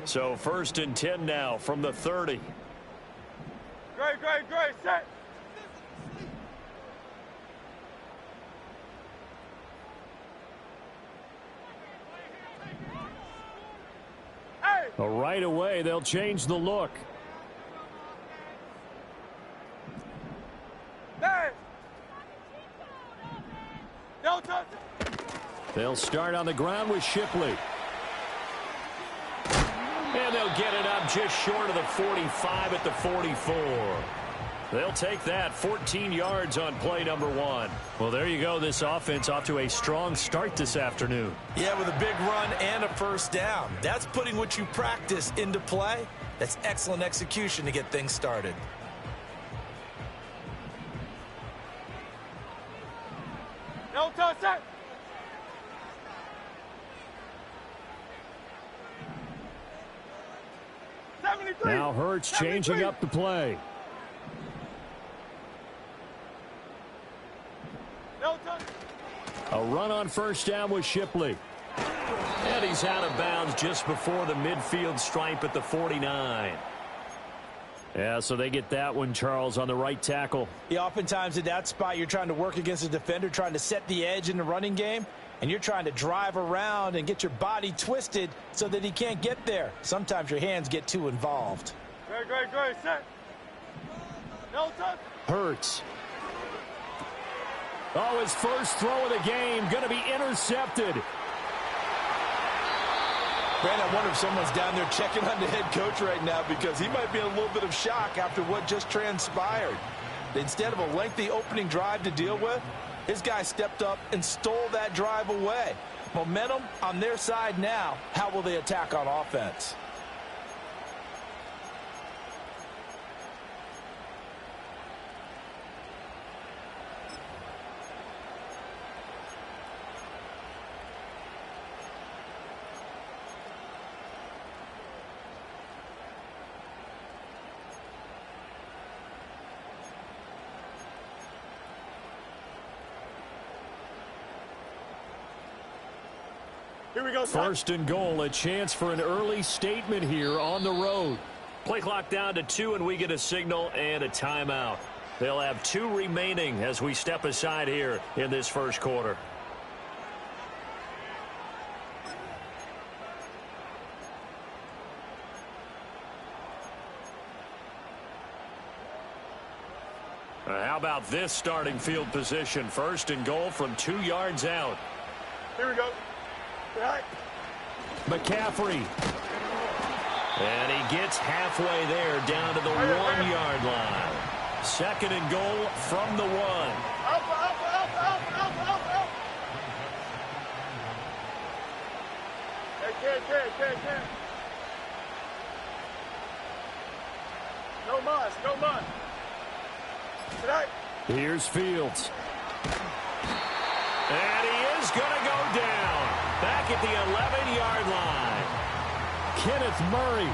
So 1st and 10 now from the 30. Great, set. Hey. Right away, they'll change the look. Hey. Don't touch it. They'll start on the ground with Shipley. And they'll get it up just short of the 45 at the 44. They'll take that 14 yards on play number 1. Well, there you go. This offense off to a strong start this afternoon. Yeah, with a big run and a first down. That's putting what you practice into play. That's excellent execution to get things started. No touch it. Now Hurts changing up the play. No touch. A run on first down with Shipley. And he's out of bounds just before the midfield stripe at the 49. Yeah, so they get that one, Charles, on the right tackle. Yeah, oftentimes at that spot, you're trying to work against a defender, trying to set the edge in the running game, and you're trying to drive around and get your body twisted so that he can't get there. Sometimes your hands get too involved. Great, set. No touch. Hurts. Oh, his first throw of the game going to be intercepted. Brandon, I wonder if someone's down there checking on the head coach right now because he might be in a little bit of shock after what just transpired. Instead of a lengthy opening drive to deal with, his guy stepped up and stole that drive away. Momentum on their side now. How will they attack on offense? Here we go. 1st and goal, a chance for an early statement here on the road. Play clock down to 2, and we get a signal and a timeout. They'll have 2 remaining as we step aside here in this first quarter. How about this starting field position? 1st and goal from 2 yards out. Here we go. Right. McCaffrey. And he gets halfway there down to the 1-yard line. 2nd and goal from the 1. Alpha. Hey, kid. No muss. Tonight. Here's Fields. And he is going to go down. Back at the 11-yard line. Kenneth Murray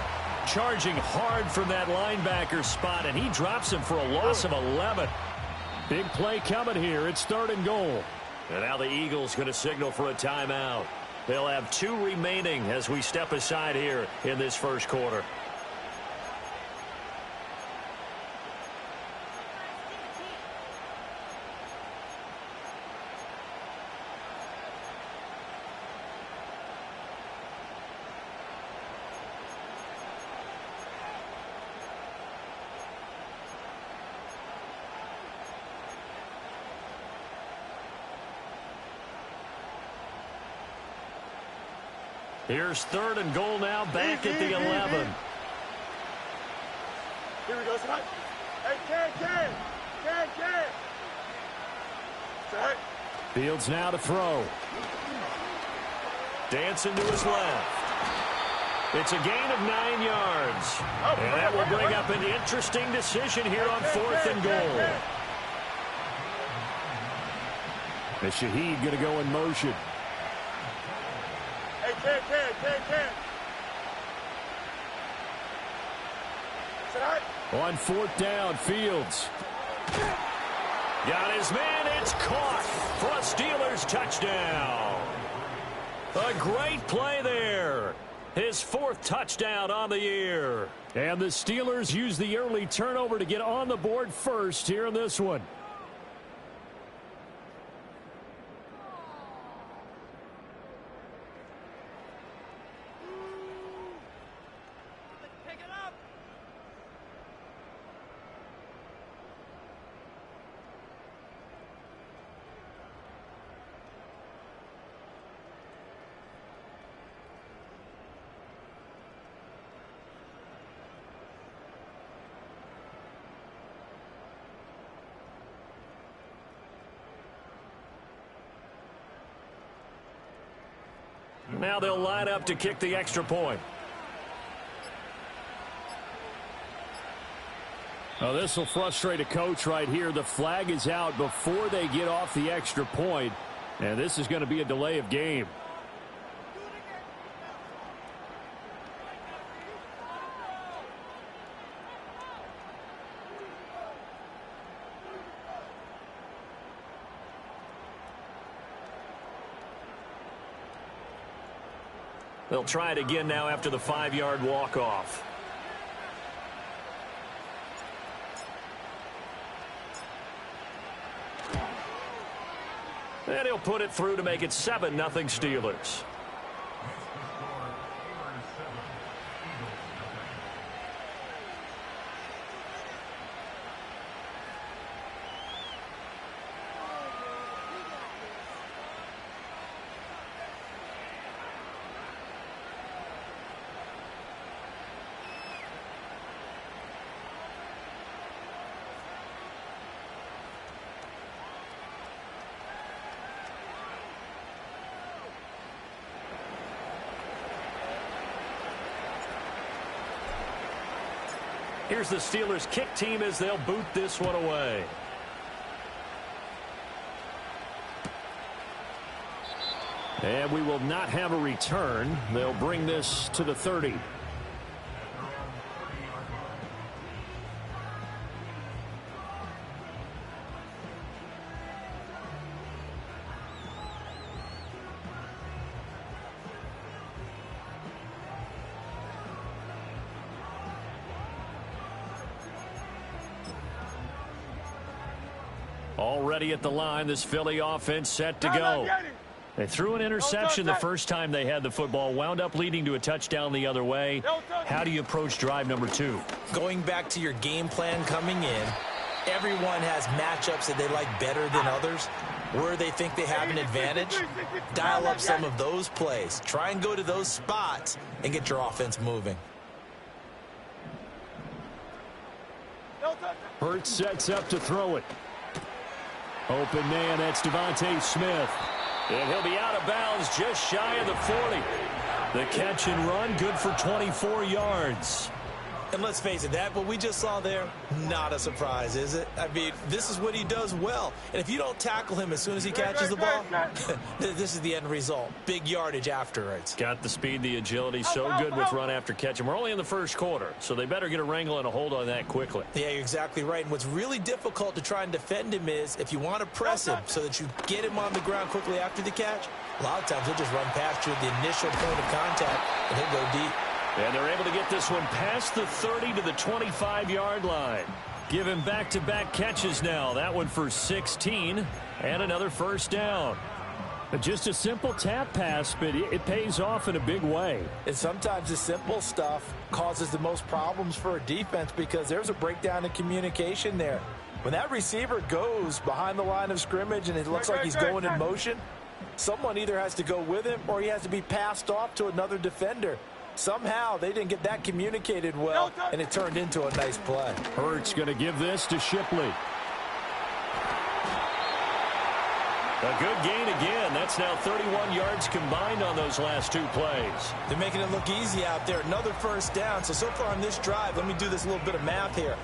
charging hard from that linebacker spot, and he drops him for a loss of 11. Big play coming here. It's 3rd and goal. And now the Eagles going to signal for a timeout. They'll have 2 remaining as we step aside here in this first quarter. Here's 3rd and goal now, back at the 11. Here we go, son. Hey, can. Set. Fields now to throw. Dancing to his left. It's a gain of 9 yards. And that will bring up an interesting decision here on 4th and goal. And Shaheed going to go in motion. Can. On 4th down, Fields. Got his man. It's caught for a Steelers touchdown. A great play there. His 4th touchdown on the year. And the Steelers use the early turnover to get on the board first here in this one. Now they'll line up to kick the extra point. Well, this will frustrate a coach right here. The flag is out before they get off the extra point, and this is going to be a delay of game. They'll try it again now after the 5-yard walk-off. And he'll put it through to make it 7-0 Steelers. Here's the Steelers kick team as they'll boot this one away. And we will not have a return. They'll bring this to the 30. Already at the line, this Philly offense set to go. They threw an interception the first time they had the football, wound up leading to a touchdown the other way. How do you approach drive number 2? Going back to your game plan coming in, everyone has matchups that they like better than others. Where they think they have an advantage, dial up some of those plays. Try and go to those spots and get your offense moving. Hurts sets up to throw it. Open man, that's Devontae Smith. And he'll be out of bounds just shy of the 40. The catch and run, good for 24 yards. And let's face it, that what we just saw there, not a surprise, is it? I mean, this is what he does well. And if you don't tackle him as soon as he catches the ball, this is the end result. Big yardage afterwards. Got the speed, the agility, so good with run after catch. And we're only in the first quarter, so they better get a wrangle and a hold on that quickly. Yeah, you're exactly right. And what's really difficult to try and defend him is if you want to press him so that you get him on the ground quickly after the catch, a lot of times he'll just run past you at the initial point of contact, and he'll go deep. And they're able to get this one past the 30 to the 25-yard line. Give him back-to-back catches now. That one for 16 and another first down. Just a simple tap pass, but it pays off in a big way. And sometimes the simple stuff causes the most problems for a defense because there's a breakdown in communication there. When that receiver goes behind the line of scrimmage and it looks like he's going in motion, someone either has to go with him or he has to be passed off to another defender. Somehow they didn't get that communicated well, and it turned into a nice play. Hurts going to give this to Shipley. A good gain again. That's now 31 yards combined on those last 2 plays. They're making it look easy out there. Another first down. So far on this drive, let me do this little bit of math here.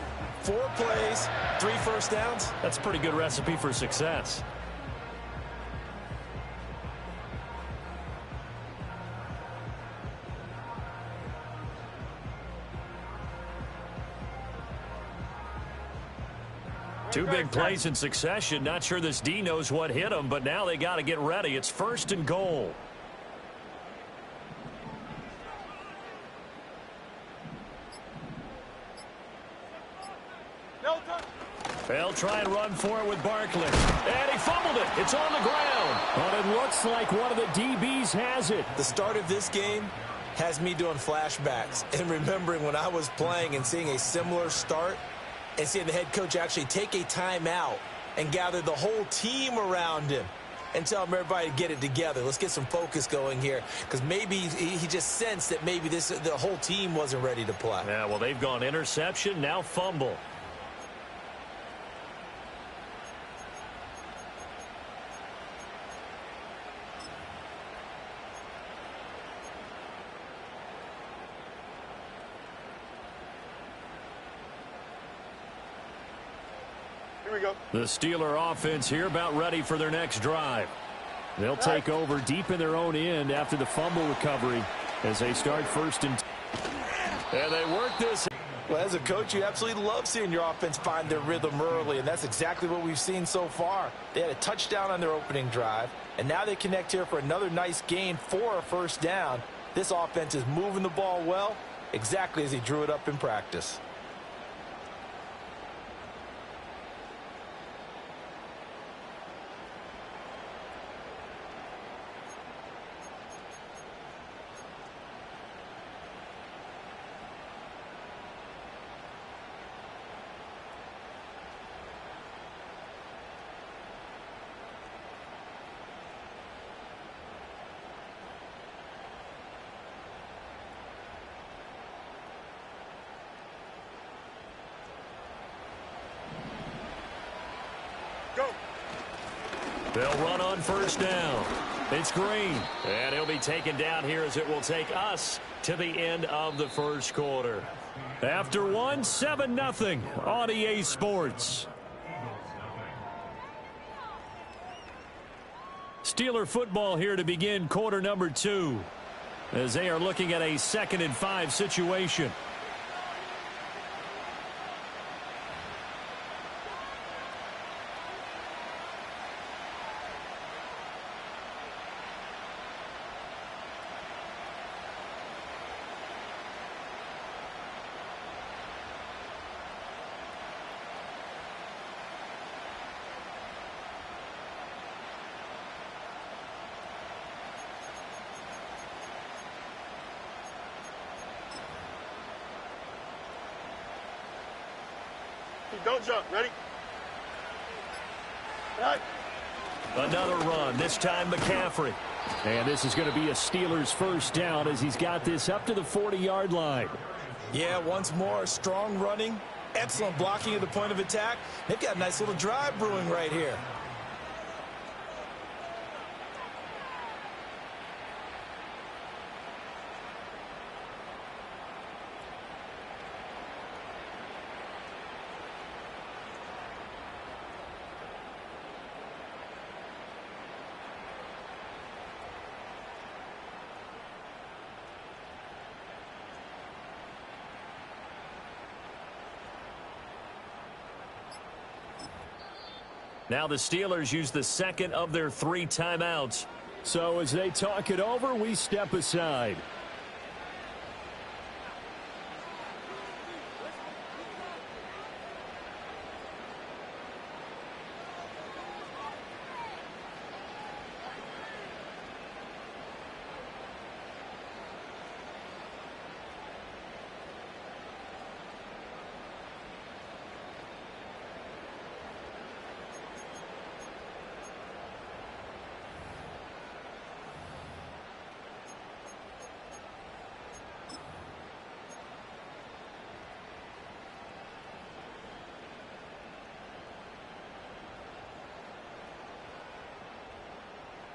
4 plays, 3 first downs. That's a pretty good recipe for success. Two big plays in succession. Not sure this D knows what hit him, but now they got to get ready. It's 1st and goal. They'll try and run for it with Barkley. And he fumbled it. It's on the ground. But it looks like one of the DBs has it. The start of this game has me doing flashbacks and remembering when I was playing and seeing a similar start and seeing the head coach actually take a timeout and gather the whole team around him and tell everybody to get it together. Let's get some focus going here, because maybe he just sensed that maybe the whole team wasn't ready to play. Yeah, well, they've gone interception, now fumble. Here we go. The Steeler offense here about ready for their next drive. They'll take over deep in their own end after the fumble recovery as they start first and they work this. Well, as a coach, you absolutely love seeing your offense find their rhythm early, and that's exactly what we've seen so far. They had a touchdown on their opening drive, and now they connect here for another nice gain for a first down. This offense is moving the ball well, exactly as he drew it up in practice. Go. They'll run on first down. It's Green. And he'll be taken down here as it will take us to the end of the first quarter. After one, 7-0 on EA Sports. Steeler football here to begin quarter number 2 as they are looking at a 2nd and 5 situation. Don't jump. Ready? Right. Another run, this time McCaffrey. And this is going to be a Steelers first down as he's got this up to the 40-yard line. Yeah, once more, strong running, excellent blocking at the point of attack. They've got a nice little drive brewing right here. Now the Steelers use the second of their 3 timeouts. So as they talk it over, we step aside.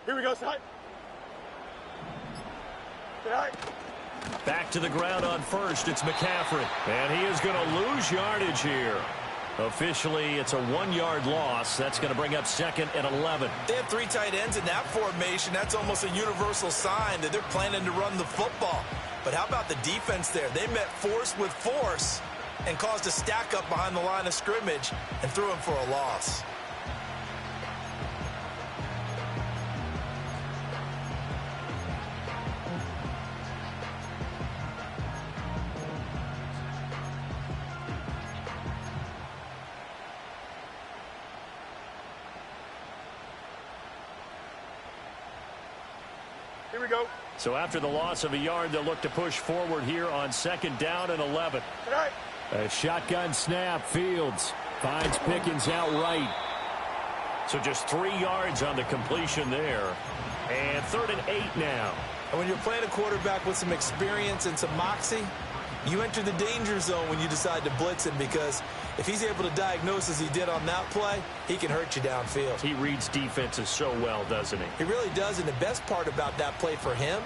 Here we go, side. Side. Back to the ground on first. It's McCaffrey. And he is going to lose yardage here. Officially, it's a 1-yard loss. That's going to bring up 2nd and 11. They have 3 tight ends in that formation. That's almost a universal sign that they're planning to run the football. But how about the defense there? They met force with force and caused a stack up behind the line of scrimmage and threw him for a loss. Here we go. So after the loss of a yard, they'll look to push forward here on 2nd down and 11. Right. A shotgun snap. Fields finds Pickens out right. So just 3 yards on the completion there. And 3rd and 8 now. And when you're playing a quarterback with some experience and some moxie, you enter the danger zone when you decide to blitz him, because if he's able to diagnose as he did on that play, he can hurt you downfield. He reads defenses so well, doesn't he? He really does, and the best part about that play for him,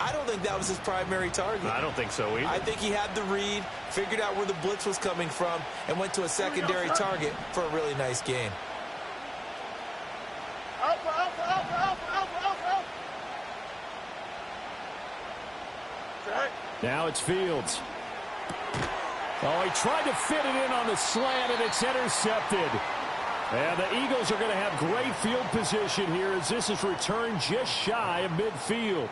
I don't think that was his primary target. I don't think so either. I think he had the read, figured out where the blitz was coming from, and went to a secondary target for a really nice game. Alpha, alpha, alpha, alpha, alpha, alpha, alpha. Right. Now it's Fields. Oh, he tried to fit it in on the slant, and it's intercepted. And the Eagles are going to have great field position here as this is returned just shy of midfield.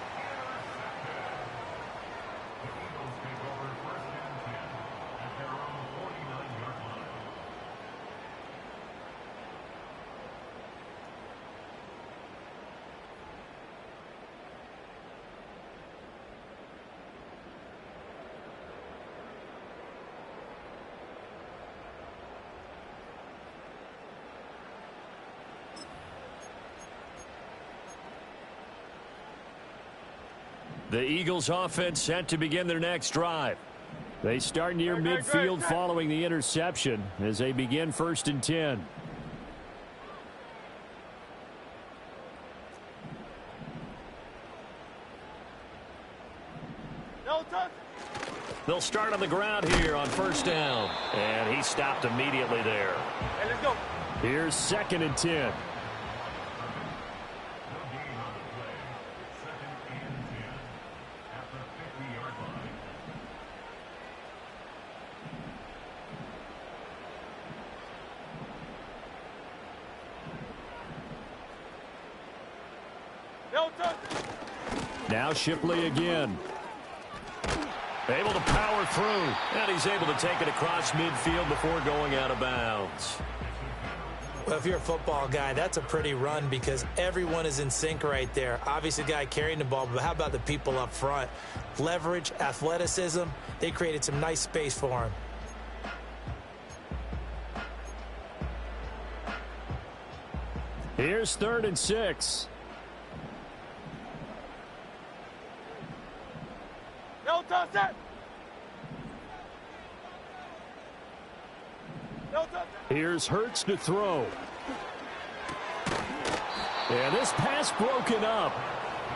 The Eagles offense set to begin their next drive. They start near midfield following the interception as they begin 1st and 10. They'll start on the ground here on 1st down. And he stopped immediately there. Hey, let's go. Here's 2nd and 10. Now Shipley again. Able to power through. And he's able to take it across midfield before going out of bounds. Well, if you're a football guy, that's a pretty run because everyone is in sync right there. Obviously, the guy carrying the ball, but how about the people up front? Leverage, athleticism. They created some nice space for him. Here's 3rd and 6. No touch that. No touch that. Here's Hurts to throw. And this pass broken up.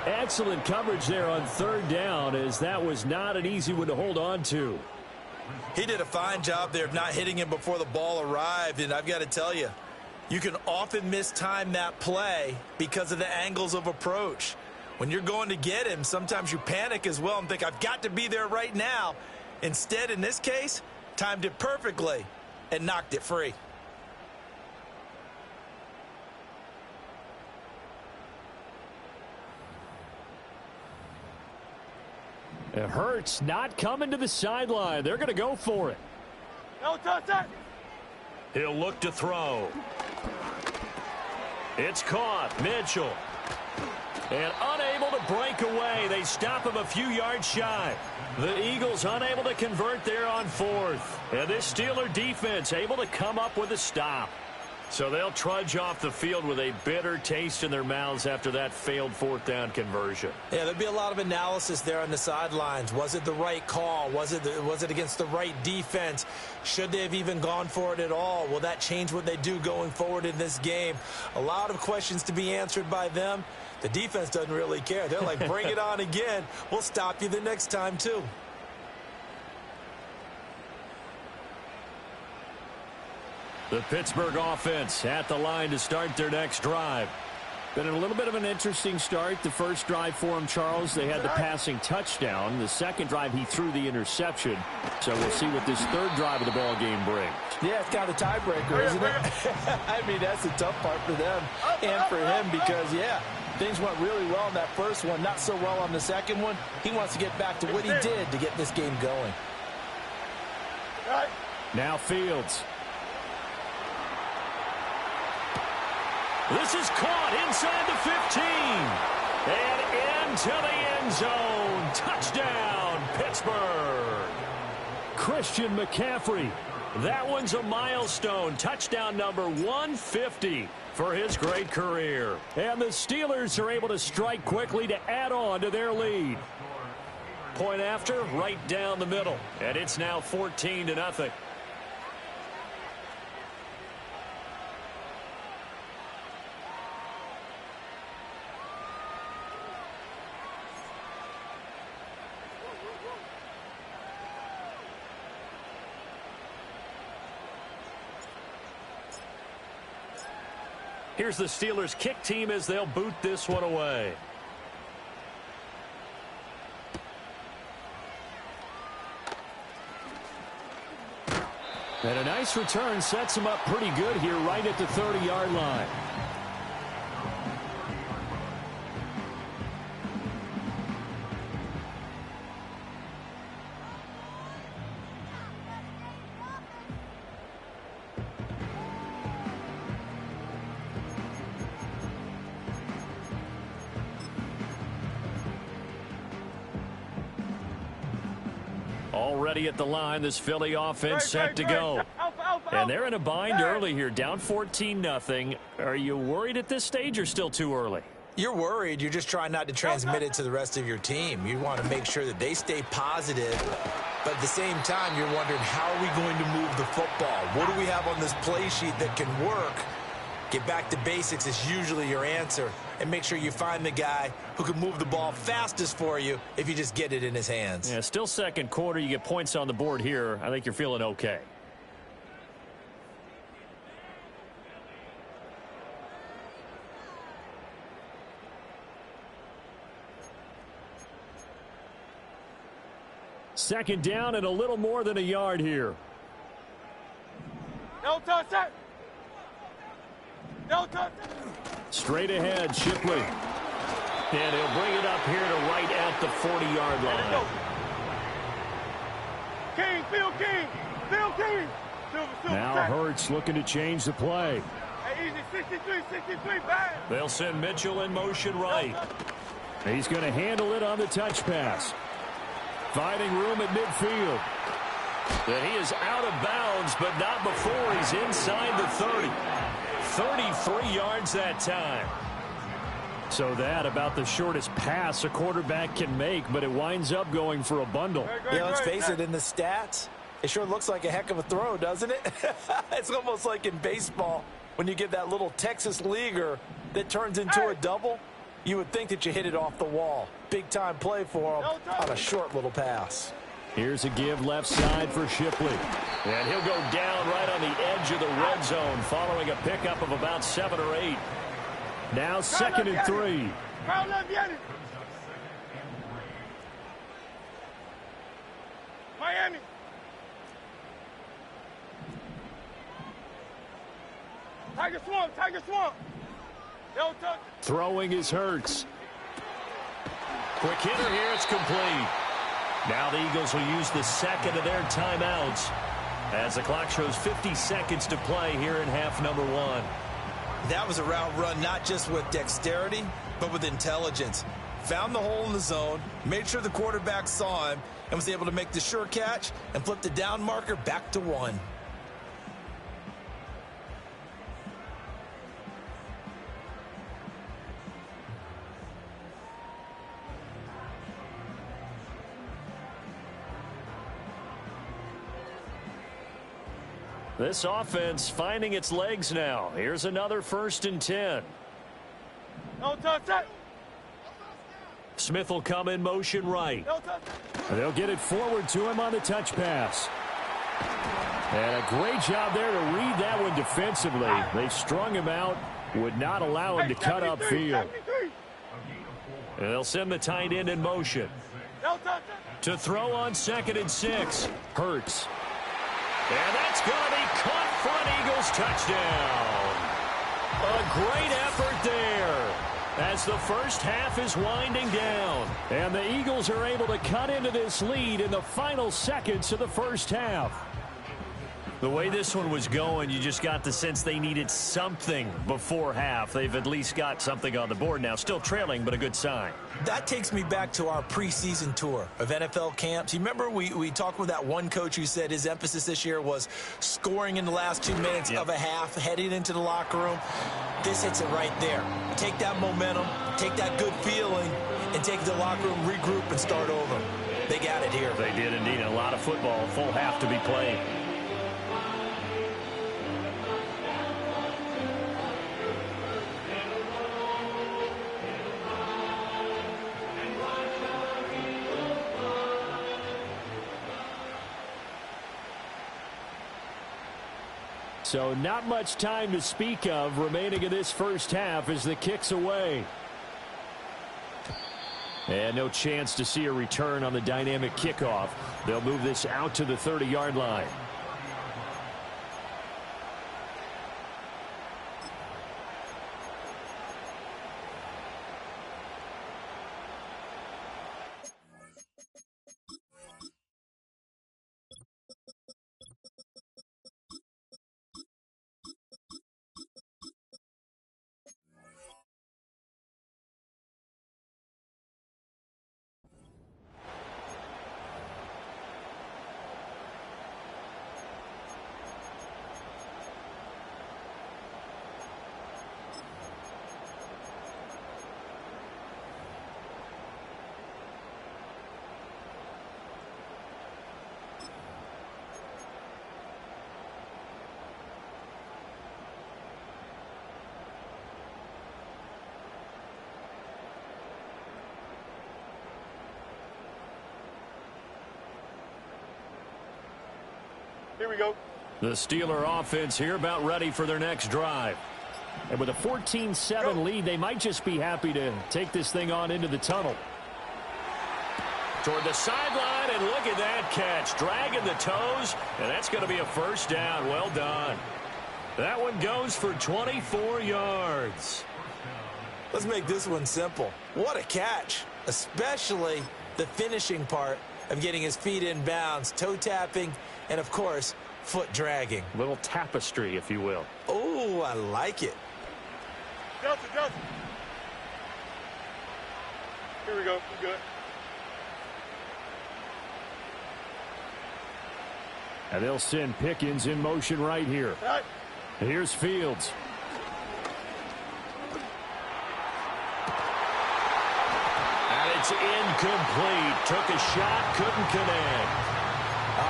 Excellent coverage there on 3rd down, as that was not an easy one to hold on to. He did a fine job there of not hitting him before the ball arrived, and I've got to tell you, you can often mistime that play because of the angles of approach. When you're going to get him, sometimes you panic as well and think, I've got to be there right now. Instead, in this case, timed it perfectly and knocked it free. It hurts not coming to the sideline. They're going to go for it. No touch that. He'll look to throw. It's caught. Mitchell. And unable to break away. They stop him a few yards shy. The Eagles unable to convert there on 4th. And this Steeler defense able to come up with a stop. So they'll trudge off the field with a bitter taste in their mouths after that failed 4th down conversion. Yeah, there'll be a lot of analysis there on the sidelines. Was it the right call? Was it against the right defense? Should they have even gone for it at all? Will that change what they do going forward in this game? A lot of questions to be answered by them. The defense doesn't really care. They're like, bring it on again. We'll stop you the next time, too. The Pittsburgh offense at the line to start their next drive. Been a little bit of an interesting start. The first drive for him, Charles, they had the passing touchdown. The second drive, he threw the interception. So we'll see what this 3rd drive of the ball game brings. Yeah, it's kind of a tiebreaker, isn't it? I mean, that's the tough part for them and for him because, yeah, things went really well in that first one, not so well on the second one. He wants to get back to what he did to get this game going. Now Fields. This is caught inside the 15. And into the end zone. Touchdown, Pittsburgh. Christian McCaffrey. That one's a milestone. Touchdown number 150 for his great career. And the Steelers are able to strike quickly to add on to their lead. Point after, right down the middle. And it's now 14-0. Here's the Steelers kick team as they'll boot this one away. And a nice return sets him up pretty good here right at the 30-yard line. Already at the line, this Philly offense set to go. And they're in a bind early here, down 14-0. Are you worried at this stage or still too early? You're worried. You're just trying not to transmit it to the rest of your team. You want to make sure that they stay positive. But at the same time, you're wondering, how are we going to move the football? What do we have on this play sheet that can work? Get back to basics is usually your answer. And make sure you find the guy who can move the ball fastest for you if you just get it in his hands. Yeah, still second quarter. You get points on the board here. I think you're feeling okay. Second down and a little more than a yard here. No touch that. No touch. Straight ahead, Shipley. And he'll bring it up here to right at the 40-yard line. King, Phil King, Phil King. Now Hurts looking to change the play. Hey, easy, 63, bad. They'll send Mitchell in motion right. He's going to handle it on the touch pass. Finding room at midfield. And he is out of bounds, but not before he's inside the 30. 33 yards that time. So that about the shortest pass a quarterback can make, but it winds up going for a bundle. Yeah, let's face it, in the stats, it sure looks like a heck of a throw, doesn't it? It's almost like in baseball when you get that little Texas leaguer that turns into a double. You would think that you hit it off the wall. Big-time play for him on a short little pass. Here's a give left side for Shipley. And he'll go down right on the edge of the red zone following a pickup of about 7 or 8. Now 2nd and 3. Miami. Tiger Swamp, Tiger Swamp. No touch. Throwing is Hurts. Quick hitter here, it's complete. Now the Eagles will use the second of their timeouts as the clock shows 50 seconds to play here in half number 1. That was a route run not just with dexterity, but with intelligence. Found the hole in the zone, made sure the quarterback saw him, and was able to make the sure catch and flip the down marker back to 1. This offense finding its legs now. Here's another 1st and 10. No touch that. Smith will come in motion right. No touch. They'll get it forward to him on the touch pass. And a great job there to read that one defensively. They strung him out, would not allow him to cut upfield. And they'll send the tight end in motion. No touch that. To throw on 2nd and 6. Hurts. And that's going to be caught for an Eagles touchdown. A great effort there as the first half is winding down. And the Eagles are able to cut into this lead in the final seconds of the first half. The way this one was going, you just got the sense they needed something before half. They've at least got something on the board now. Still trailing, but a good sign. That takes me back to our preseason tour of NFL camps. You remember we talked with that one coach who said his emphasis this year was scoring in the last 2 minutes of a half, heading into the locker room. This hits it right there. Take that momentum, take that good feeling, and take it to the locker room, regroup, and start over. They got it here. They did indeed. A lot of football, full half to be played. So not much time to speak of remaining in this first half as the kick's away. And no chance to see a return on the dynamic kickoff. They'll move this out to the 30-yard line. Here we go. The Steeler offense here about ready for their next drive. And with a 14-7 lead, they might just be happy to take this thing on into the tunnel. Toward the sideline, and look at that catch. Dragging the toes, and that's going to be a first down. Well done. That one goes for 24 yards. Let's make this one simple. What a catch, especially the finishing part of getting his feet in bounds, toe tapping, and, of course, foot dragging. Little tapestry, if you will. Oh, I like it. Justin. Here we go. We're good. And they'll send Pickens in motion right here. Right. Here's Fields. And it's incomplete. Took a shot, couldn't connect.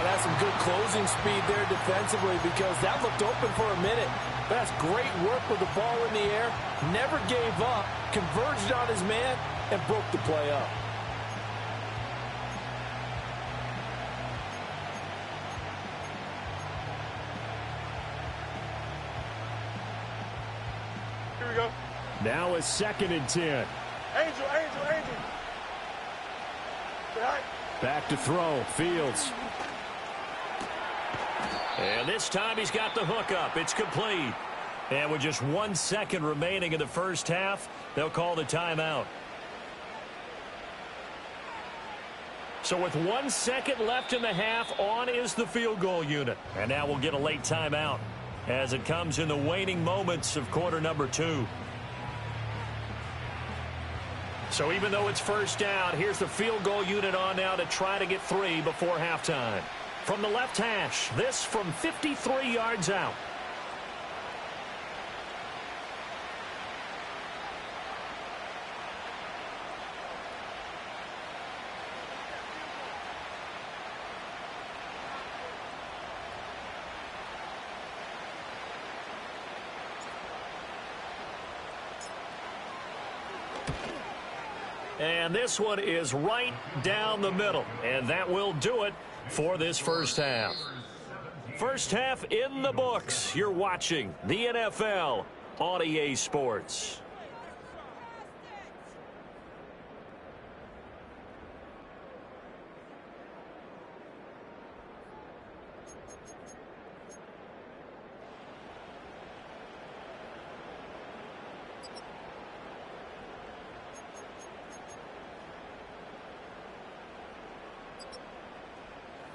That's some good closing speed there defensively because that looked open for a minute. That's great work with the ball in the air. Never gave up, converged on his man, and broke the play up. Here we go. Now a 2nd and 10. Angel. Right. Back to throw. Fields. And this time he's got the hook up. It's complete. And with just 1 second remaining in the first half, they'll call the timeout. So with 1 second left in the half, on is the field goal unit. And now we'll get a late timeout as it comes in the waning moments of quarter number 2. So even though it's first down, here's the field goal unit on now to try to get 3 before halftime. From the left hash, this from 53 yards out. And this one is right down the middle. And that will do it for this first half. First half in the books. You're watching the NFL on EA Sports.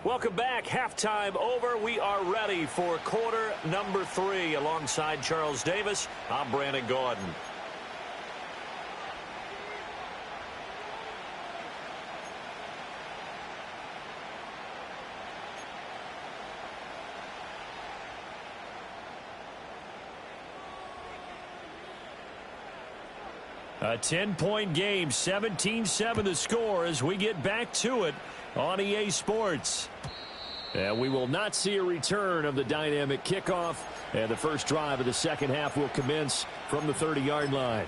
Welcome back. Halftime over. We are ready for quarter number 3. Alongside Charles Davis, I'm Brandon Gordon. A 10-point game, 17-7 the score as we get back to it on EA Sports. And we will not see a return of the dynamic kickoff. And the first drive of the second half will commence from the 30-yard line.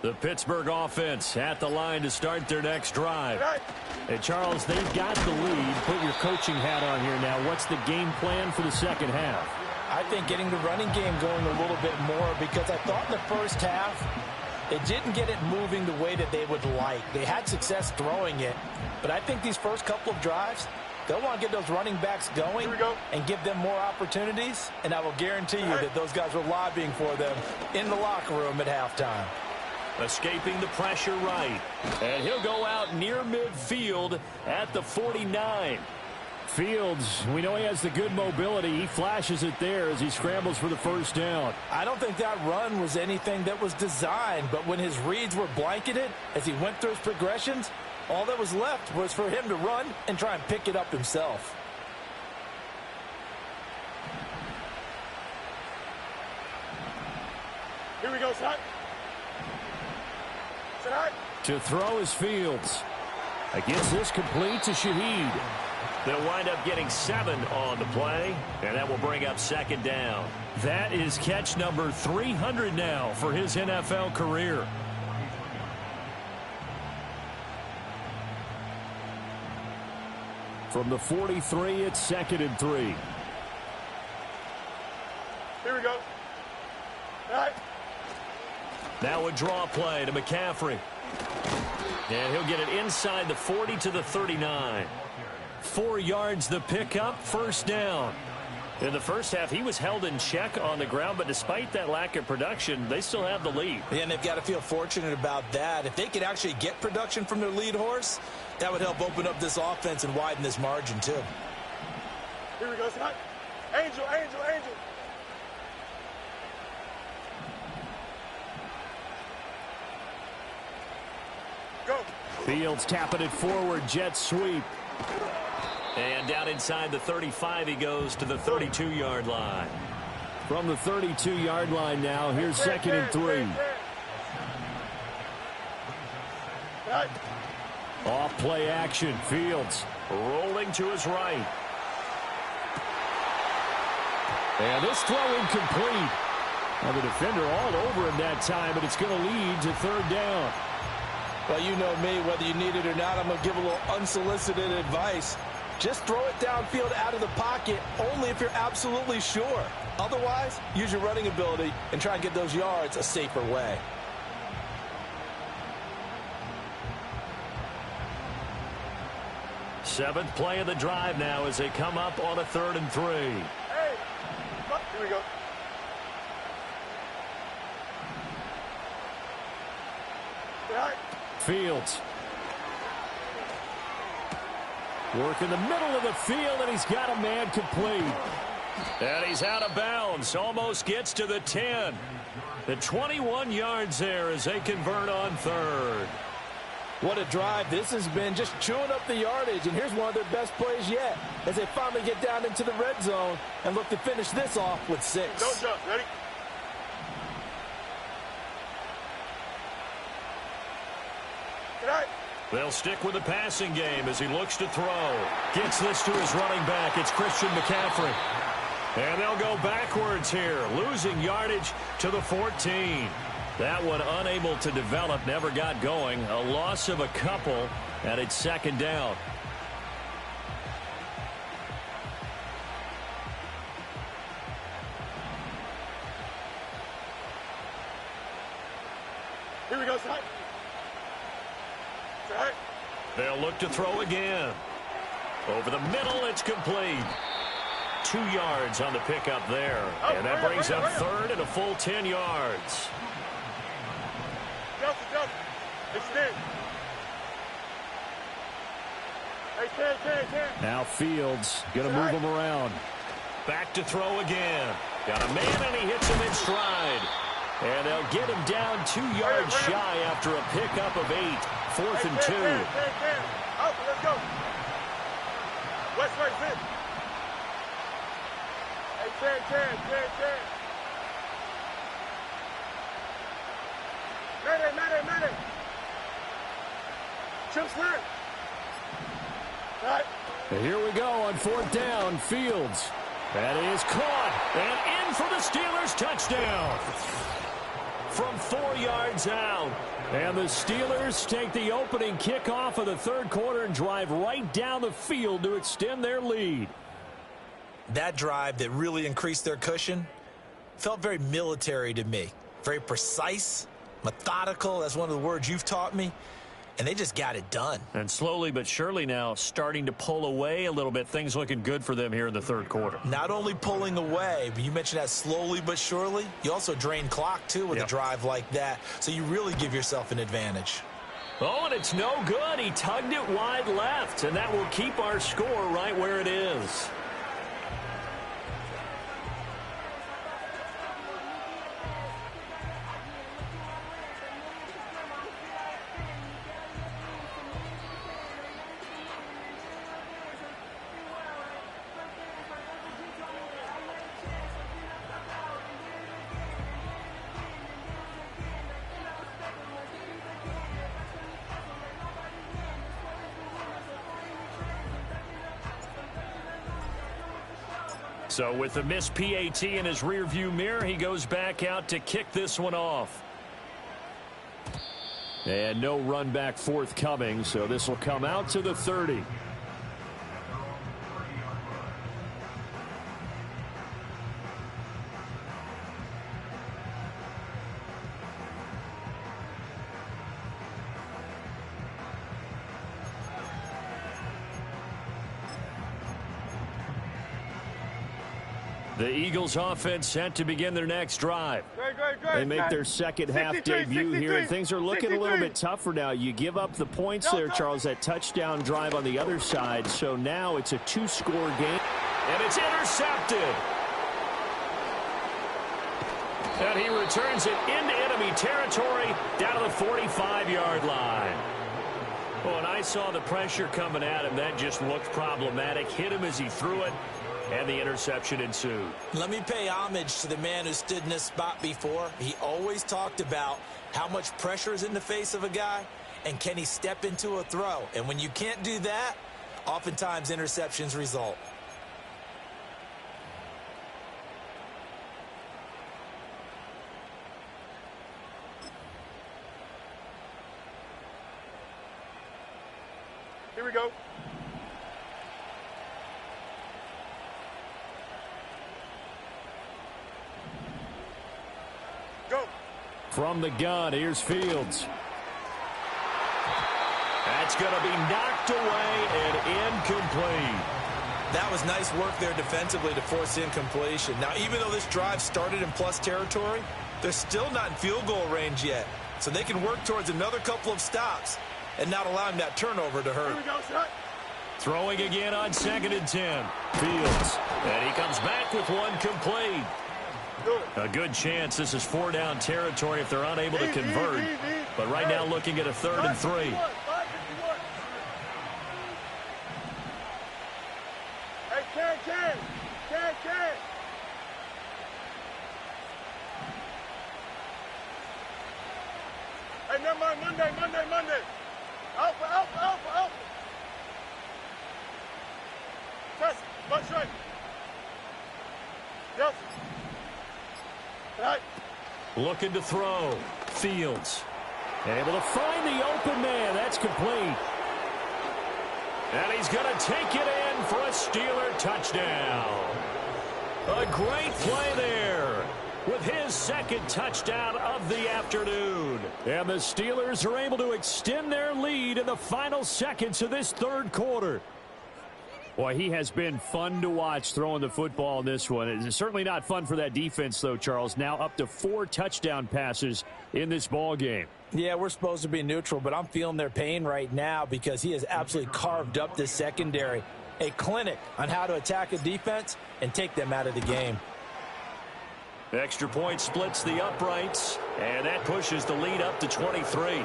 The Pittsburgh offense at the line to start their next drive. And Charles, they've got the lead. Put your coaching hat on here now. What's the game plan for the second half? I think getting the running game going a little bit more, because I thought in the first half it didn't get it moving the way that they would like. They had success throwing it, but I think these first couple of drives, they'll want to get those running backs going and give them more opportunities, and I will guarantee you that those guys were lobbying for them in the locker room at halftime. Escaping the pressure right. And he'll go out near midfield at the 49. Fields, we know he has the good mobility. He flashes it there as he scrambles for the first down. I don't think that run was anything that was designed, but when his reads were blanketed, as he went through his progressions, all that was left was for him to run and try and pick it up himself. Here we go, son. To throw is Fields. Gets this complete to Shaheed. They'll wind up getting 7 on the play, and that will bring up second down. That is catch number 300 now for his NFL career. From the 43, it's 2nd and 3. Here we go. All right. Now a draw play to McCaffrey. And he'll get it inside the 40 to the 39. 4 yards the pickup, first down. In the first half, he was held in check on the ground, but despite that lack of production, they still have the lead. Yeah, and they've got to feel fortunate about that. If they could actually get production from their lead horse, that would help open up this offense and widen this margin, too. Here we go, son. Angel, angel, angel. Go. Fields tapping it forward, jet sweep. And down inside the 35, he goes to the 32-yard line. From the 32-yard line now, here's 2nd and 3. Off play action, Fields rolling to his right. And this throw incomplete. Now the defender all over him that time, but it's going to lead to 3rd down. Well, you know me, whether you need it or not, I'm going to give a little unsolicited advice. Just throw it downfield out of the pocket only if you're absolutely sure. Otherwise, use your running ability and try and get those yards a safer way. Seventh play of the drive now as they come up on a 3rd and 3. Hey, here we go. Fields. Work in the middle of the field, and he's got a man complete. And he's out of bounds. Almost gets to the 10. The 21 yards there as they convert on 3rd. What a drive this has been, just chewing up the yardage. And here's one of their best plays yet as they finally get down into the red zone and look to finish this off with 6. Don't jump. Ready? They'll stick with the passing game as he looks to throw. Gets this to his running back. It's Christian McCaffrey. And they'll go backwards here, losing yardage to the 14. That one unable to develop, never got going. A loss of a couple, and it's second down. Here we go, Side. Side. They'll look to throw again. Over the middle, it's complete. 2 yards on the pickup there. And that brings up third and a full 10 yards. Justin. Extend. Hey, 10. Now Fields going to move him around. Back to throw again. Got a man, and he hits him in stride. And they'll get him down 2 yards shy after a pickup of 8. 4th and 2. 10. Out, let's go. West right, sit. Hey, 10. Mayday. Chip slant. Right. And here we go on 4th down. Fields. That is caught. And in for the Steelers touchdown. From 4 yards out. And the Steelers take the opening kickoff of the third quarter and drive right down the field to extend their lead. That drive that really increased their cushion felt very military to me. Very precise, methodical. That's one of the words you've taught me. And they just got it done. And slowly but surely now starting to pull away a little bit. Things looking good for them here in the third quarter. Not only pulling away, but you mentioned that slowly but surely. You also drain clock, too, with a drive like that. So you really give yourself an advantage. Oh, and it's no good. He tugged it wide left, and that will keep our score right where it is. So with the missed PAT in his rearview mirror, he goes back out to kick this one off. And no run back forthcoming, so this will come out to the 30. The Eagles offense set to begin their next drive. Great. They make their second half debut here, and things are looking a little bit tougher now. You give up the points there, Charles, that touchdown drive on the other side. So now it's a 2-score game. And it's intercepted. And he returns it into enemy territory down to the 45-yard line. Well, when I saw the pressure coming at him, that just looked problematic. Hit him as he threw it. And the interception ensued. Let me pay homage to the man who stood in this spot before. He always talked about how much pressure is in the face of a guy and can he step into a throw. And when you can't do that, oftentimes interceptions result. Here we go. From the gun, here's Fields. That's going to be knocked away and incomplete. That was nice work there defensively to force incompletion. Now, even though this drive started in plus territory, they're still not in field goal range yet. So they can work towards another couple of stops and not allowing that turnover to hurt. Here we go, shot. Throwing again on 2nd and 10. Fields. And he comes back with one complete. A good chance this is 4-down territory if they're unable to convert. But right now looking at a 3rd and 3. Hey, can. Hey, never mind, Monday. Alpha. Test, bunch right. Yes. Right. Looking to throw. Fields. Able to find the open man. That's complete. And he's going to take it in for a Steeler touchdown. A great play there with his second touchdown of the afternoon. And the Steelers are able to extend their lead in the final seconds of this third quarter. Boy, he has been fun to watch throwing the football in this one. It's certainly not fun for that defense, though, Charles. Now up to 4 touchdown passes in this ball game. Yeah, we're supposed to be neutral, but I'm feeling their pain right now because he has absolutely carved up this secondary. A clinic on how to attack a defense and take them out of the game. Extra point splits the uprights, and that pushes the lead up to 23.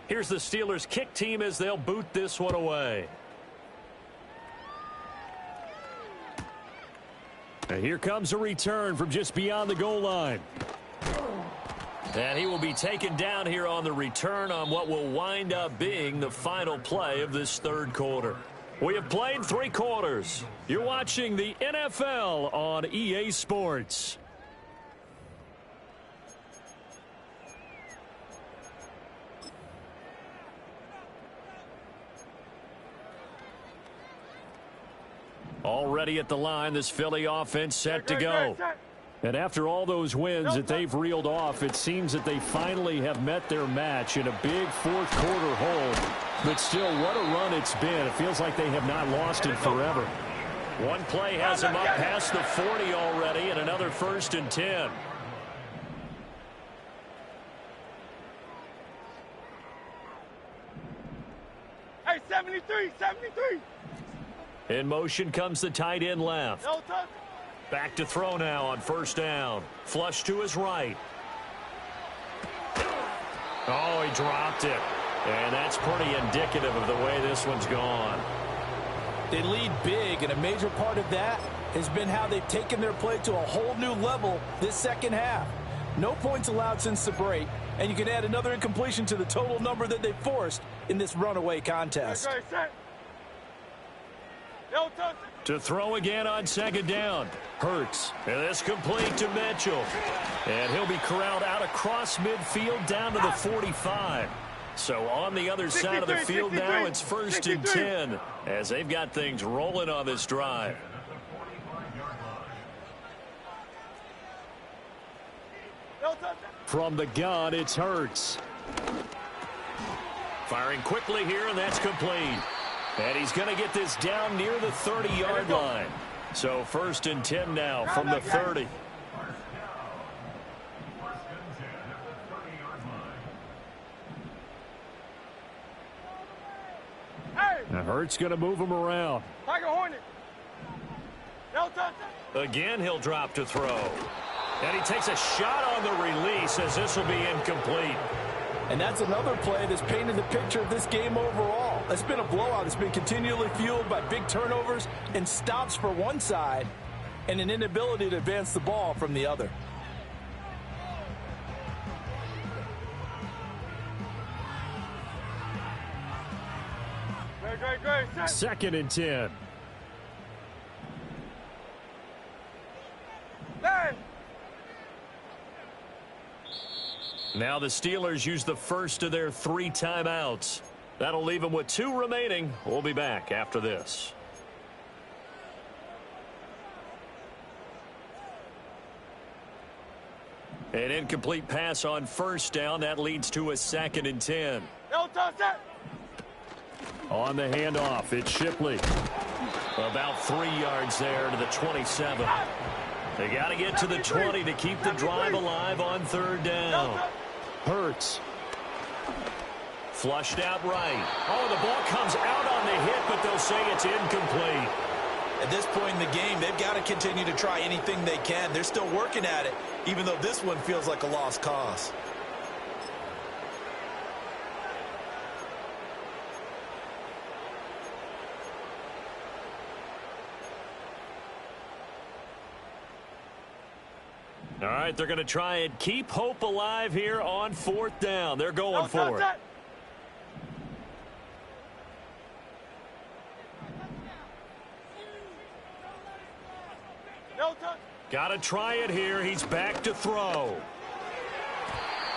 Here's the Steelers' kick team as they'll boot this one away. And here comes a return from just beyond the goal line. And he will be taken down here on the return on what will wind up being the final play of this third quarter. We have played 3 quarters. You're watching the NFL on EA Sports. Already at the line, this Philly offense set to go. And after all those wins that they've reeled off, it seems that they finally have met their match in a big fourth quarter hole. But still, what a run it's been. It feels like they have not lost it forever. One play has them up past the 40 already, and another 1st and 10. Hey, 73, 73. In motion comes the tight end left. Back to throw now on 1st down. Flush to his right. Oh, he dropped it. And that's pretty indicative of the way this one's gone. They lead big, and a major part of that has been how they've taken their play to a whole new level this second half. No points allowed since the break, and you can add another incompletion to the total number that they forced in this runaway contest. To throw again on 2nd down. Hurts. And this complete to Mitchell. And he'll be corralled out across midfield down to the 45. So on the other side of the field now, it's 1st and 10 as they've got things rolling on this drive. From the gun, it's Hurts. Firing quickly here, and that's complete. And he's going to get this down near the 30-yard line. So 1st and 10 now from the 30. Now Hurts going to move him around. Again, he'll drop to throw. And he takes a shot on the release as this will be incomplete. And that's another play that's painted the picture of this game overall. It's been a blowout. It's been continually fueled by big turnovers and stops for one side and an inability to advance the ball from the other. Great. 2nd and 10. Now the Steelers use the first of their 3 timeouts. That'll leave them with 2 remaining. We'll be back after this. An incomplete pass on 1st down. That leads to a 2nd and 10. On the handoff, it's Shipley. About 3 yards there to the 27. They got to get to the 20 to keep the drive alive on 3rd down. Hurts. Flushed out right. Oh, the ball comes out on the hit, but they'll say it's incomplete. At this point in the game, they've got to continue to try anything they can. They're still working at it, even though this one feels like a lost cause. All right, they're going to try and keep hope alive here on 4th down. They're going for it. Got to try it here. He's back to throw.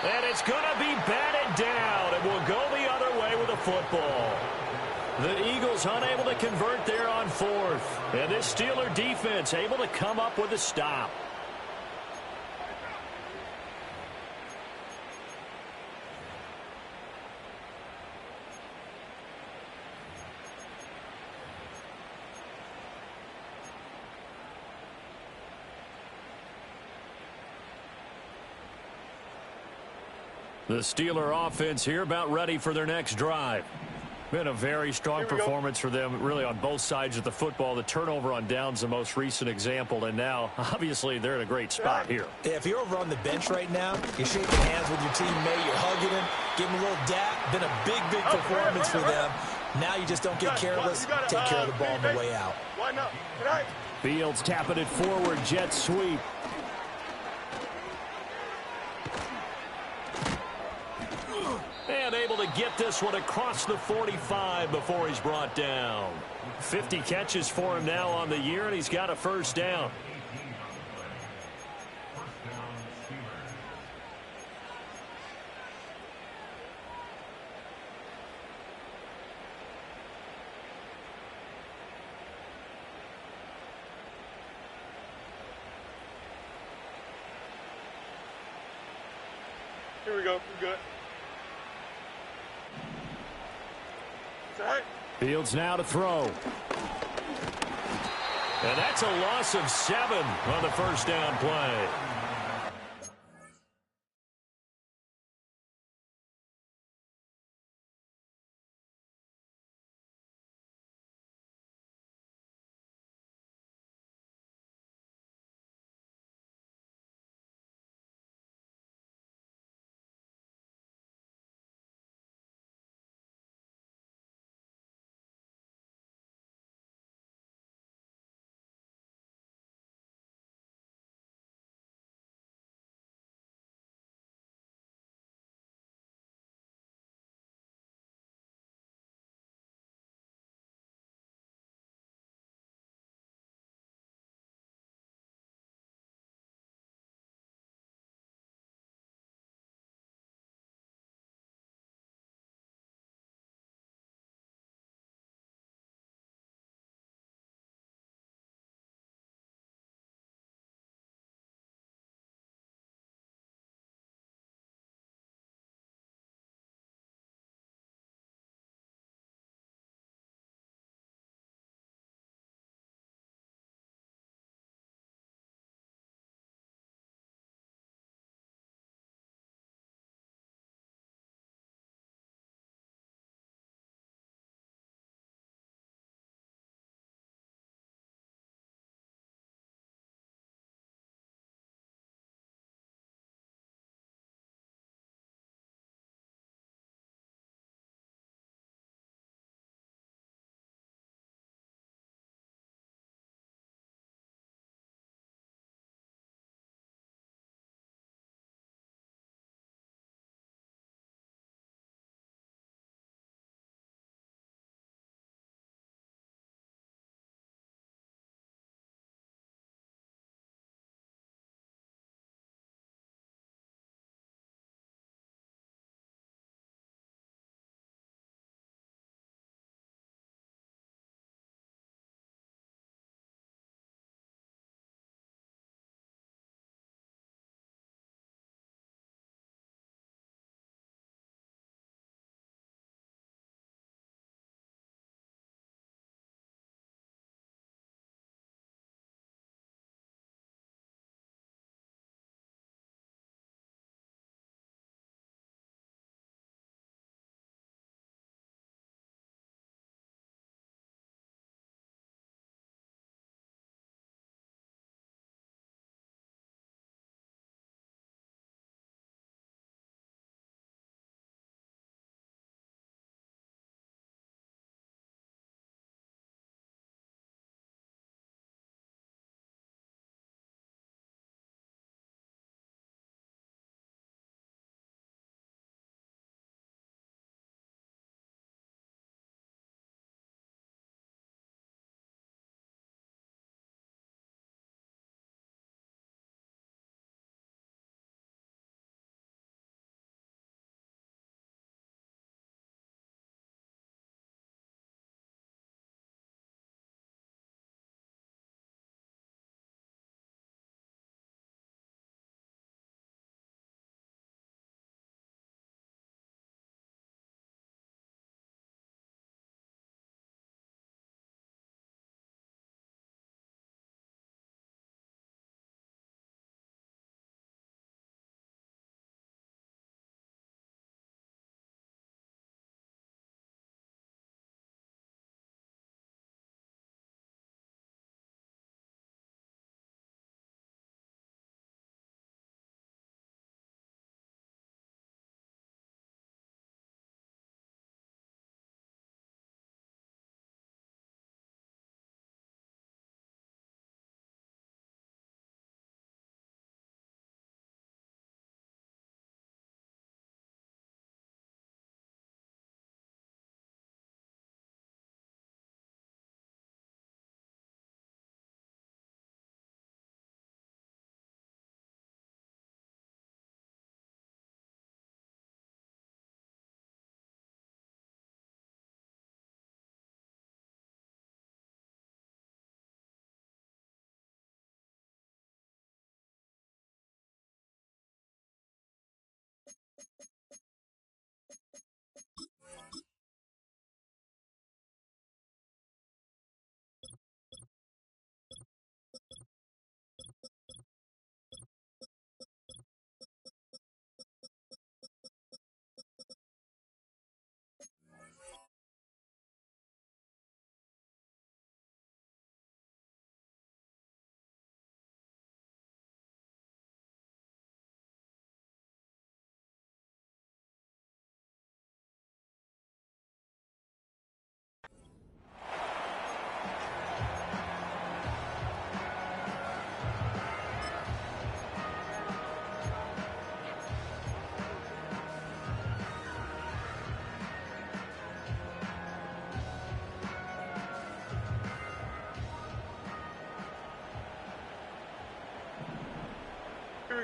And it's going to be batted down, and will go the other way with the football. The Eagles unable to convert there on fourth. And this Steeler defense able to come up with a stop. The Steeler offense here about ready for their next drive. Been a very strong performance for them, really, on both sides of the football. The turnover on downs the most recent example, and now, obviously, they're in a great spot here. If you're over on the bench right now, you're shaking hands with your teammate, you're hugging him, giving him a little dap. Been a big, big performance for them. Now you just don't get careless. Take care of the ball on the way out. Fields tapping it forward, jet sweep. And able to get this one across the 45 before he's brought down. 50 catches for him now on the year, and he's got a first down. Here we go. We're good. Fields now to throw. And that's a loss of 7 on the first down play.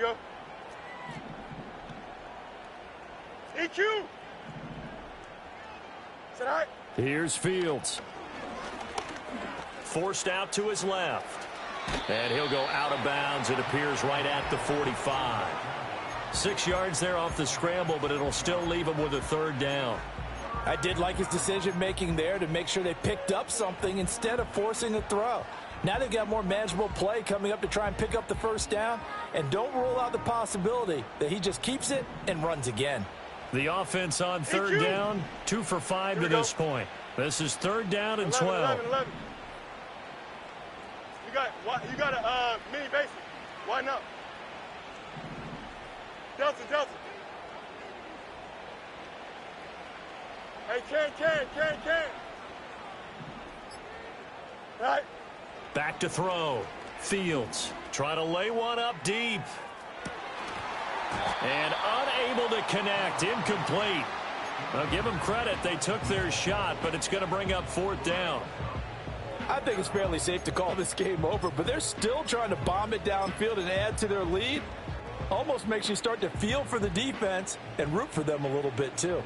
go. EQ. Sit high. Here's Fields. Forced out to his left. And he'll go out of bounds. It appears right at the 45. 6 yards there off the scramble, but it'll still leave him with a third down. I did like his decision-making there to make sure they picked up something instead of forcing a throw. Now they've got more manageable play coming up to try and pick up the first down. And don't rule out the possibility that he just keeps it and runs again. The offense on third down, 2 for 5 to this point. This is third down and 12. 11. You got a mini basic. Why not? Delta. Hey, can. All right. Back to throw. Fields trying to lay one up deep. And unable to connect. Incomplete. Now give them credit. They took their shot, but it's going to bring up fourth down. I think it's fairly safe to call this game over, but they're still trying to bomb it downfield and add to their lead. Almost makes you start to feel for the defense and root for them a little bit too.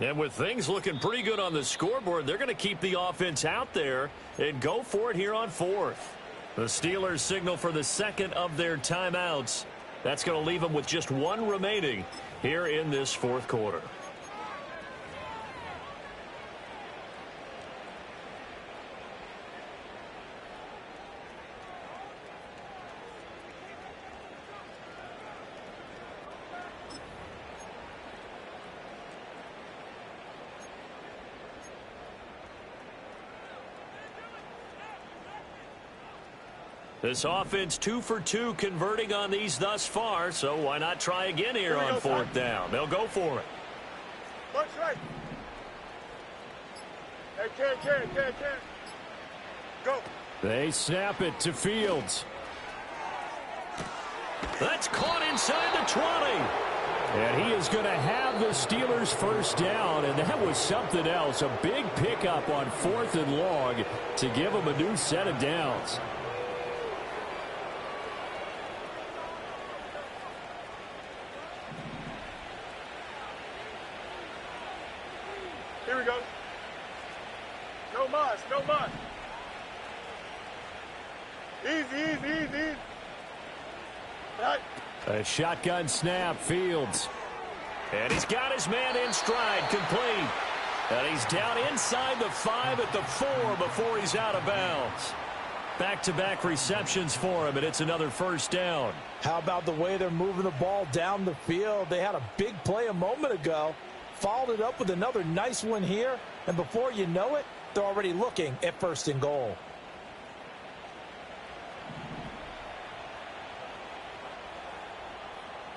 And with things looking pretty good on the scoreboard, they're going to keep the offense out there and go for it here on fourth. The Steelers signal for the second of their timeouts. That's going to leave them with just one remaining here in this fourth quarter. This offense 2 for 2 converting on these thus far, so why not try again here on fourth down? They'll go for it. Punch right. Hey, can. Go. They snap it to Fields. That's caught inside the 20. And he is going to have the Steelers first down, and that was something else. A big pickup on 4th and long to give them a new set of downs. Here we go. No mas. Easy. Right. A shotgun snap, Fields. And he's got his man in stride, complete. And he's down inside the 5 at the 4 before he's out of bounds. Back-to-back receptions for him, and it's another first down. How about the way they're moving the ball down the field? They had a big play a moment ago. Followed it up with another nice one here, and before you know it, they're already looking at 1st and goal.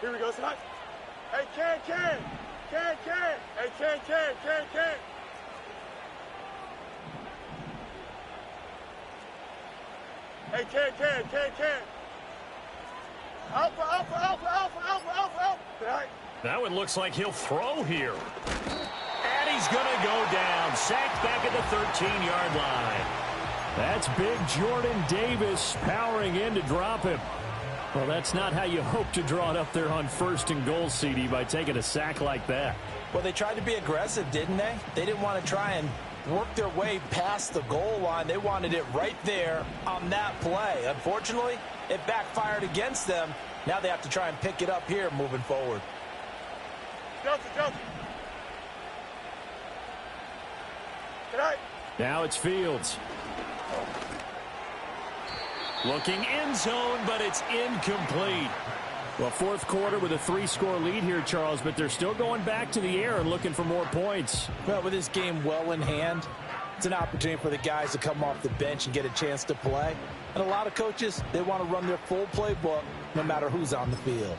Here we go, son. Hey, can. Hey, can. Hey, can. Alpha. Right. That one looks like he'll throw here. And he's going to go down. Sacked back at the 13-yard line. That's big Jordan Davis powering in to drop him. Well, that's not how you hope to draw it up there on 1st and goal, CD, by taking a sack like that. Well, they tried to be aggressive, didn't they? They didn't want to try and work their way past the goal line. They wanted it right there on that play. Unfortunately, it backfired against them. Now they have to try and pick it up here moving forward. Delta. Right. Now it's Fields. Looking end zone, but it's incomplete. Well, fourth quarter with a 3-score lead here, Charles, but they're still going back to the air and looking for more points. Well, with this game well in hand, it's an opportunity for the guys to come off the bench and get a chance to play. And a lot of coaches, they want to run their full playbook no matter who's on the field.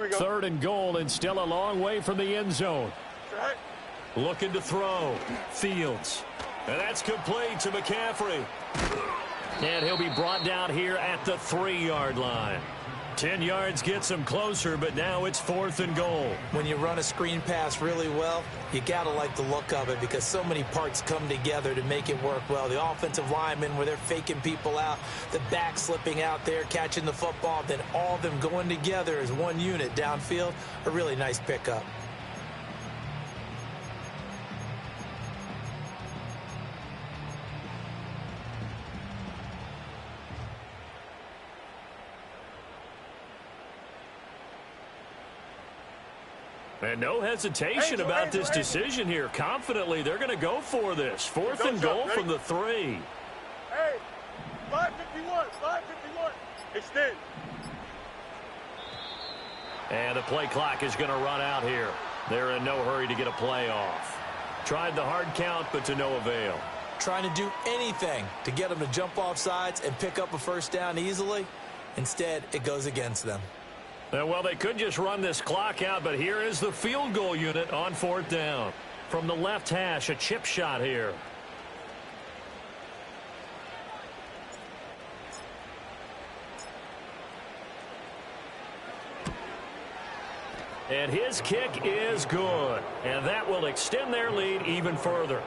go. 3rd and goal and still a long way from the end zone. Right. Looking to throw. Fields. And that's complete to McCaffrey. And he'll be brought down here at the 3-yard line. 10 yards gets him closer, but now it's 4th and goal. When you run a screen pass really well, you got to like the look of it because so many parts come together to make it work well. The offensive linemen, where they're faking people out, the back slipping out there, catching the football, then all of them going together as one unit downfield, a really nice pickup. And no hesitation about this decision here. Confidently, they're going to go for this. 4th and goal from the 3. Hey, 551, 551. Extend. And the play clock is going to run out here. They're in no hurry to get a play off. Tried the hard count, but to no avail. Trying to do anything to get them to jump off sides and pick up a 1st down easily. Instead, it goes against them. Well, they could just run this clock out, but here is the field goal unit on 4th down. From the left hash, a chip shot here. And his kick is good. And that will extend their lead even further.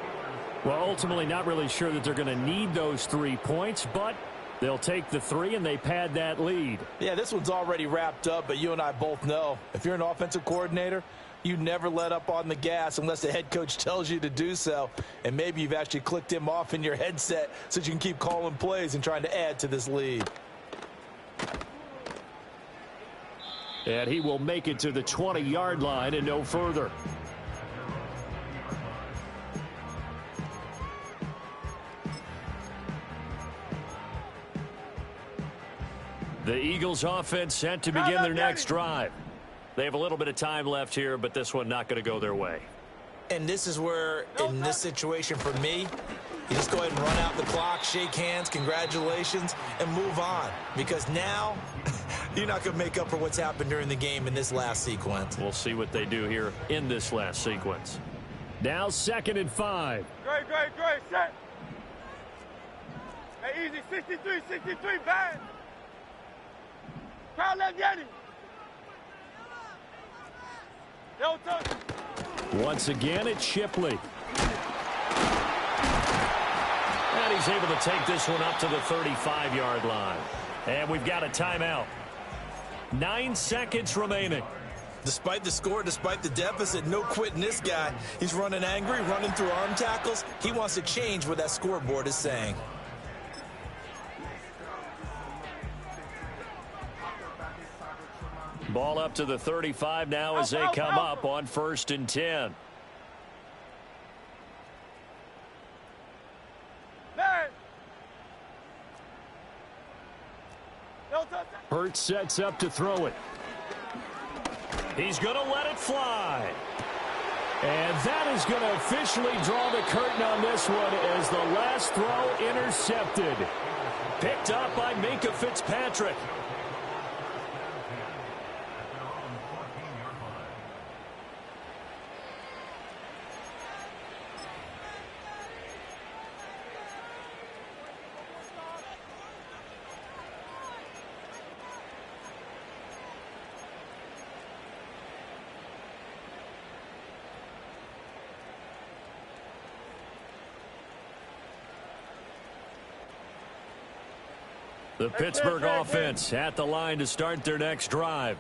Well, ultimately, not really sure that they're going to need those 3 points, but they'll take the 3 and they pad that lead. Yeah, this one's already wrapped up, but you and I both know if you're an offensive coordinator, you never let up on the gas unless the head coach tells you to do so. And maybe you've actually clicked him off in your headset so you can keep calling plays and trying to add to this lead. And he will make it to the 20-yard line and no further. The Eagles offense set to begin their next drive. They have a little bit of time left here, but this one not going to go their way. And this is where, in this situation for me, you just go ahead and run out the clock, shake hands, congratulations, and move on. Because now, you're not going to make up for what's happened during the game in this last sequence. We'll see what they do here in this last sequence. Now 2nd and 5. Great, set. Hey, easy, 63, bad. Crowd left Yeti. Don't touch. Once again, it's Shipley. And he's able to take this one up to the 35-yard line. And we've got a timeout. 9 seconds remaining. Despite the score, despite the deficit, no quitting this guy. He's running angry, running through arm tackles. He wants to change what that scoreboard is saying. Ball up to the 35 now as they come up on 1st and 10. Hurts sets up to throw it. He's going to let it fly. And that is going to officially draw the curtain on this one as the last throw intercepted. Picked up by Minkah Fitzpatrick. The Pittsburgh offense at the line to start their next drive.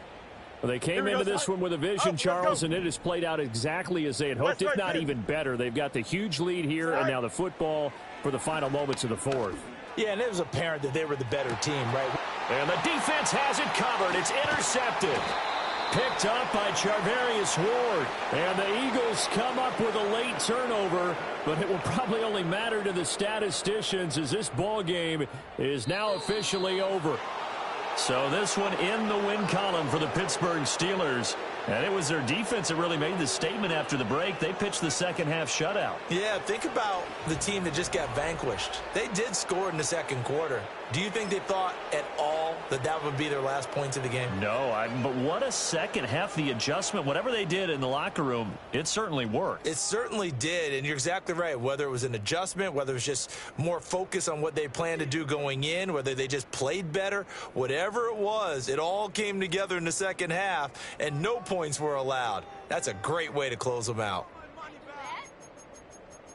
Well, they came into this one with a vision, Charles, and it has played out exactly as they had hoped, if not even better. They've got the huge lead here, and now the football for the final moments of the 4th. Yeah, and it was apparent that they were the better team, right? And the defense has it covered. It's intercepted. Picked up by Charvarius Ward. And the Eagles come up with a late turnover, but it will probably only matter to the statisticians as this ball game is now officially over. So this one in the win column for the Pittsburgh Steelers. And it was their defense that really made the statement after the break. They pitched the second half shutout. Yeah, think about the team that just got vanquished. They did score in the second quarter, Do you think they thought at all that that would be their last points of the game? No, but what a second half. The adjustment, whatever they did in the locker room, it certainly worked. It certainly did, and you're exactly right. Whether it was an adjustment, whether it was just more focus on what they planned to do going in, whether they just played better, whatever it was, it all came together in the second half, and no points were allowed. That's a great way to close them out.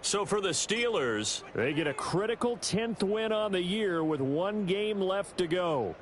So for the Steelers, they get a critical 10th win on the year with 1 game left to go.